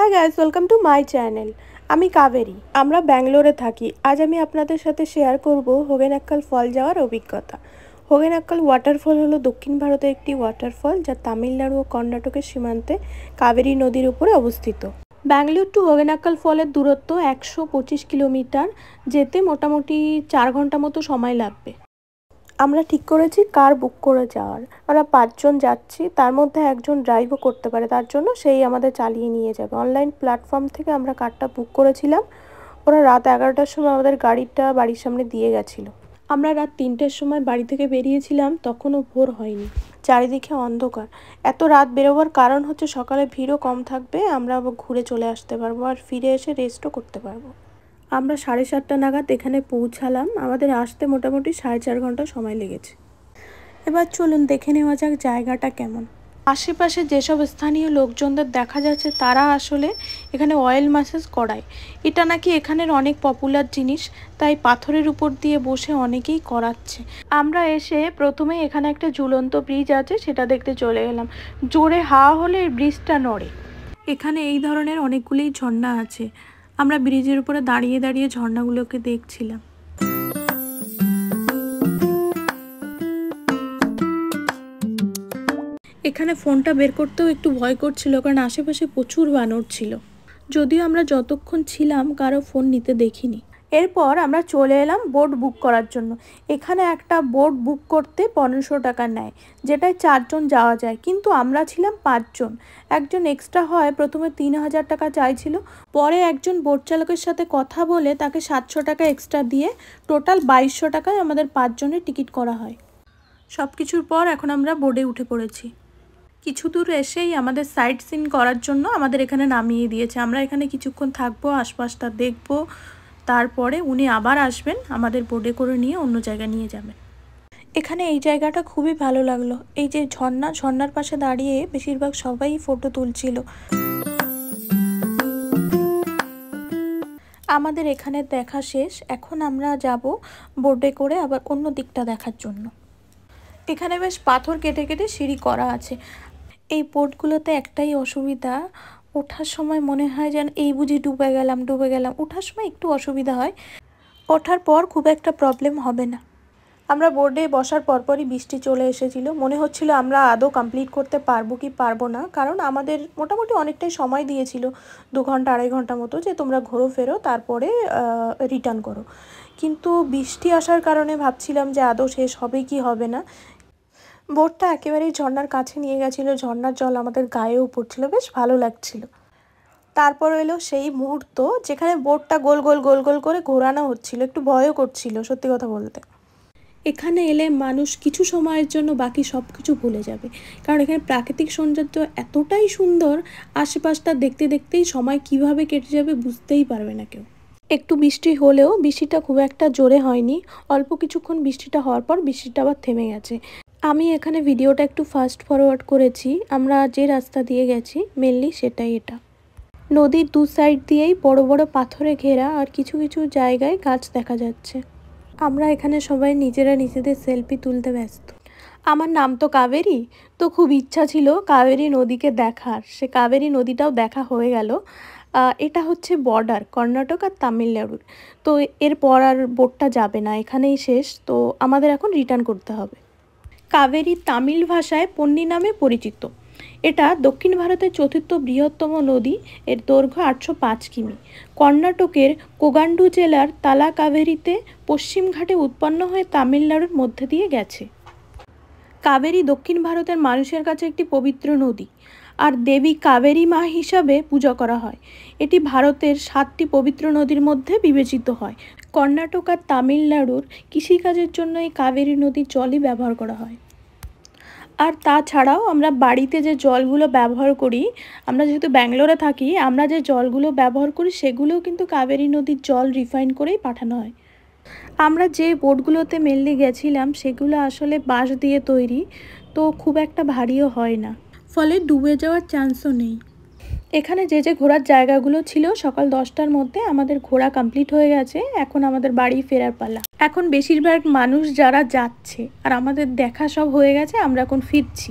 Hi guys, welcome to my channel. আমি কাবেরী। আমরা ব্যাঙ্গালোরে থাকি। আজ আমি আপনাদের সাথে শেয়ার করব হোগেনক্কাল ফল যাওয়ার অভিজ্ঞতা। হোগেনক্কাল ওয়াটারফল হলো দক্ষিণ ভারতের একটি ওয়াটারফল যা তামিলনাড়ু ও কর্ণাটকের সীমান্তে কাবেরী নদীর উপরে অবস্থিত। ব্যাঙ্গালোর টু হোগেনক্কাল ফলের দূরত্ব 125 কিলোমিটার। যেতে মোটামুটি 4 ঘন্টা মতো সময় লাগবে। আমরা ঠিক করেছি কার বুক করে যাওয়ার। আমরা 5 জন যাচ্ছি, তার মধ্যে একজন ড্রাইভও করতে পারে, তার জন্য সেই আমাদের চালিয়ে নিয়ে যাবে। অনলাইন প্ল্যাটফর্ম থেকে আমরা কারটা বুক করেছিলাম। ওরা রাত 11টার সময় আমাদের গাড়িটা বাড়ির সামনে দিয়ে গেছিলো। আমরা রাত 3টের সময় বাড়ি থেকে বেরিয়েছিলাম, তখনও ভোর হয়নি, চারিদিকে অন্ধকার। এত রাত বেরোবার কারণ হচ্ছে সকালে ভিড়ও কম থাকবে, আমরা ঘুরে চলে আসতে পারবো আর ফিরে এসে রেস্টও করতে পারবো। আমরা 7:30 নাগাদ এখানে পৌঁছালাম। আমাদের আসতে মোটামুটি 4.5 ঘন্টা সময় লেগেছে। এবার চলুন দেখে নেওয়া যাক জায়গাটা কেমন। আশেপাশে যেসব স্থানীয় লোকজনদের দেখা যাচ্ছে তারা আসলে এখানে অয়েল ম্যাসাজ করায়। এটা নাকি এখানের অনেক পপুলার জিনিস, তাই পাথরের উপর দিয়ে বসে অনেকেই করাচ্ছে। আমরা এসে প্রথমে এখানে একটা ঝুলন্ত ব্রিজ আছে, সেটা দেখতে চলে গেলাম। জোরে হাওয়া হলে ব্রিজটা নড়ে। এখানে এই ধরনের অনেকগুলোই ঝর্ণা আছে। আমরা ব্রিজের উপরে দাঁড়িয়ে দাঁড়িয়ে ঝর্ণাগুলোকে দেখছিলাম। এখানে ফোনটা বের করতেও একটু ভয় করছিল, কারণ আশেপাশে প্রচুর বানর ছিল। যদিও আমরা যতক্ষণ ছিলাম কারো ফোন নিতে দেখিনি। এরপর আমরা চলে এলাম বোট বুক করার জন্য। এখানে একটা বোট বুক করতে 1500 টাকা নেয়, যেটায় 4 জন যাওয়া যায়, কিন্তু আমরা ছিলাম 5 জন। একজন এক্সট্রা হয় প্রথমে 3000 টাকা চাইছিল, পরে একজন বোট চালকের সাথে কথা বলে তাকে 700 টাকা এক্সট্রা দিয়ে টোটাল 2200 টাকায় আমাদের 5 জনের টিকিট করা হয়। সব কিছুর পর এখন আমরা বোটে উঠে পড়েছি। কিছু দূর এসেই আমাদের সাইট সিন করার জন্য আমাদের এখানে নামিয়ে দিয়েছে। আমরা এখানে কিছুক্ষণ থাকবো, আশপাশটা দেখবো, তারপরে উনি আবার আসবেন, আমাদের বোটে করে নিয়ে অন্য জায়গায় নিয়ে যাবেন। এখানে এই জায়গাটা খুবই ভালো লাগলো। এই যে ঝর্ণার পাশে দাঁড়িয়ে বেশিরভাগ সবাই ফটো তুলছিল। আমাদের এখানে দেখা শেষ। এখন আমরা যাব বোটে করে আবার অন্য দিকটা দেখার জন্য। এখানে বেশ পাথর কেটে কেটে সিঁড়ি করা আছে। এই বোটগুলোতে একটাই অসুবিধা, ওঠার সময় মনে হয় যেন এই বুঝি ডুবে গেলাম। ওঠার সময় একটু অসুবিধা হয়, ওঠার পর খুব একটা প্রবলেম হবে না। আমরা বোর্ডে বসার পরপরই বৃষ্টি চলে এসেছিল। মনে হচ্ছিল আমরা আদৌ কমপ্লিট করতে পারবো কি পারবো না, কারণ আমাদের মোটামুটি অনেকটাই সময় দিয়েছিল, 2 ঘন্টা 2.5 ঘন্টা মতো, যে তোমরা ঘোরো ফেরো তারপরে রিটার্ন করো। কিন্তু বৃষ্টি আসার কারণে ভাবছিলাম যে আদৌ শেষ হবে কি হবে না। বোটটা একেবারেই ঝর্ণার কাছে নিয়ে গেছিলো, ঝর্ণার জল আমাদের গায়েও পড়ছিল, বেশ ভালো লাগছিল। তারপর এলো সেই মুহূর্ত যেখানে বোটটা গোল গোল করে ঘোরানো হচ্ছিল। একটু ভয়ও করছিল সত্যি কথা বলতে। এখানে এলে মানুষ কিছু সময়ের জন্য বাকি সব কিছু ভুলে যাবে, কারণ এখানে প্রাকৃতিক সৌন্দর্য এতটাই সুন্দর, আশেপাশটা দেখতে দেখতেই সময় কিভাবে কেটে যাবে বুঝতেই পারবে না কেউ। একটু বৃষ্টি হলেও বৃষ্টিটা খুব একটা জোরে হয়নি, অল্প কিছুক্ষণ বৃষ্টিটা হওয়ার পর বৃষ্টিটা আবার থেমে গেছে। আমি এখানে ভিডিওটা একটু ফাস্ট ফরওয়ার্ড করেছি। আমরা যে রাস্তা দিয়ে গেছি মেনলি সেটাই এটা। নদীর 2 সাইড দিয়েই বড় বড় পাথরে ঘেরা, আর কিছু কিছু জায়গায় গাছ দেখা যাচ্ছে। আমরা এখানে সবাই নিজেদের সেলফি তুলতে ব্যস্ত। আমার নাম তো কাবেরী, তো খুব ইচ্ছা ছিল কাবেরী নদীকে দেখার। সে কাবেরী নদীটাও দেখা হয়ে গেল। এটা হচ্ছে বর্ডার কর্ণাটক আর তামিলনাড়ুর। তো এরপর আর বোটটা যাবে না, এখানেই শেষ। তো আমাদের এখন রিটার্ন করতে হবে। কাবেরী তামিল ভাষায় পন্নী নামে পরিচিত। এটা দক্ষিণ ভারতের 4র্থ বৃহত্তম নদী। এর দৈর্ঘ্য 805 কিমি। কর্ণাটকের কোগান্ডু জেলার তালা কাবেরীতে পশ্চিম ঘাটে উৎপন্ন হয়ে তামিলনাড়ুর মধ্যে দিয়ে গেছে। কাবেরী দক্ষিণ ভারতের মানুষের কাছে একটি পবিত্র নদী, আর দেবী কাবেরী মা হিসাবে পূজা করা হয়। এটি ভারতের 7টি পবিত্র নদীর মধ্যে বিবেচিত হয়। কর্ণাটক আর তামিলনাড়ুর কৃষিকাজের জন্য এই কাবেরী নদীর জলই ব্যবহার করা হয়। আর তাছাড়াও আমরা বাড়িতে যে জলগুলো ব্যবহার করি, আমরা যেহেতু ব্যাঙ্গালোরে থাকি, আমরা যে জলগুলো ব্যবহার করি সেগুলোও কিন্তু কাবেরী নদীর জল রিফাইন করেই পাঠানো হয়। আমরা যে বোটগুলোতে মেনলি গেছিলাম সেগুলো আসলে বাঁশ দিয়ে তৈরি, তো খুব একটা ভারীও হয় না, ফলে ডুবে যাওয়ার চান্সও নেই। এখানে যে ঘোরার জায়গাগুলো ছিল সকাল 10টার মধ্যে আমাদের ঘোরা কমপ্লিট হয়ে গেছে। এখন আমাদের বাড়ি ফেরার পালা। এখন বেশিরভাগ মানুষ যারা যাচ্ছে আর আমাদের দেখা সব হয়ে গেছে, আমরা এখন ফিরছি।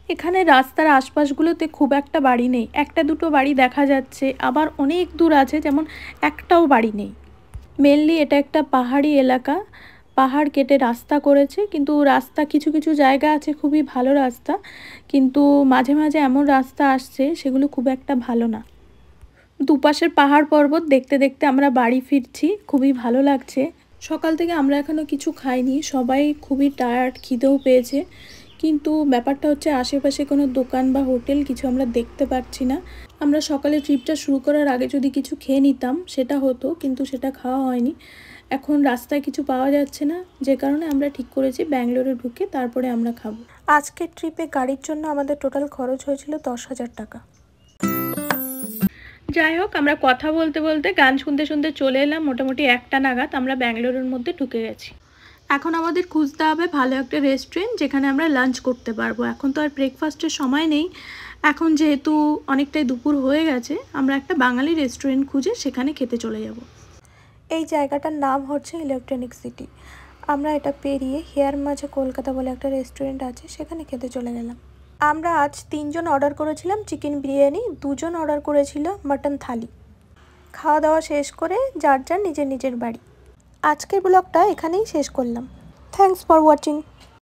এখানে রাস্তার আশপাশগুলোতে খুব একটা বাড়ি নেই, একটা দুটো বাড়ি দেখা যাচ্ছে, আবার অনেক দূর আছে যেমন একটাও বাড়ি নেই। মেনলি এটা একটা পাহাড়ি এলাকা, পাহাড় কেটে রাস্তা করেছে, কিন্তু রাস্তা কিছু কিছু জায়গা আছে খুবই ভালো রাস্তা, কিন্তু মাঝে মাঝে এমন রাস্তা আসছে সেগুলো খুব একটা ভালো না। দুপাশের পাহাড় পর্বত দেখতে দেখতে আমরা বাড়ি ফিরছি, খুবই ভালো লাগছে। সকাল থেকে আমরা এখনও কিছু খাইনি, সবাই খুবই টায়ার্ড, খিদেও পেয়েছে, কিন্তু ব্যাপারটা হচ্ছে আশেপাশে কোনো দোকান বা হোটেল কিছু আমরা দেখতে পাচ্ছি না। আমরা সকালে ট্রিপটা শুরু করার আগে যদি কিছু খেয়ে নিতাম সেটা হতো, কিন্তু সেটা খাওয়া হয়নি। এখন রাস্তায় কিছু পাওয়া যাচ্ছে না, যে কারণে আমরা ঠিক করেছি ব্যাঙ্গালোরে ঢুকে তারপরে আমরা খাবো। আজকের ট্রিপে গাড়ির জন্য আমাদের টোটাল খরচ হয়েছিল 10,000 টাকা। যাই হোক, আমরা কথা বলতে বলতে গান শুনতে শুনতে চলে এলাম, মোটামুটি 1টা নাগাদ আমরা ব্যাঙ্গালোরের মধ্যে ঢুকে গেছি। এখন আমাদের খুঁজতে হবে ভালো একটা রেস্টুরেন্ট যেখানে আমরা লাঞ্চ করতে পারবো। এখন তো আর ব্রেকফাস্টের সময় নেই, এখন যেহেতু অনেকটাই দুপুর হয়ে গেছে, আমরা একটা বাঙালি রেস্টুরেন্ট খুঁজে সেখানে খেতে চলে যাব। এই জায়গাটার নাম হচ্ছে ইলেকট্রনিক সিটি। আমরা এটা পেরিয়ে হেয়ার মাঝে কলকাতা বলে একটা রেস্টুরেন্ট আছে, সেখানে খেতে চলে গেলাম। আমরা আজ 3 জন অর্ডার করেছিলাম চিকেন বিরিয়ানি, 2 জন অর্ডার করেছিল মাটন থালি। খাওয়া দাওয়া শেষ করে যার যার নিজের নিজের বাড়ি। আজকের ব্লগটা এখানেই শেষ করলাম। Thanks for watching.